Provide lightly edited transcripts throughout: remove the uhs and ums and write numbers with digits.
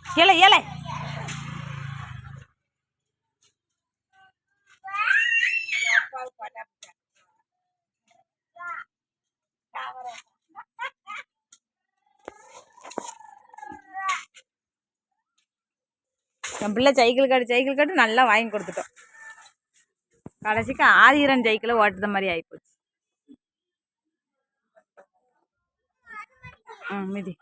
ஏழை ஏழை என் பிள்ளை சைக்கிள் காட்டு நல்லா வாங்கி கொடுத்துட்டோம். கடைசிக்கு ஆதிரன் சைக்கிளை ஓட்டுற மாதிரி ஆகிப்போச்சு. மிதி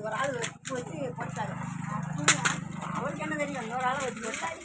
ஒரு ஆள் வச்சு போட்டாங்க. அவருக்கு என்ன தெரியும், இன்னொரு ஆளை வச்சு போட்டாங்க.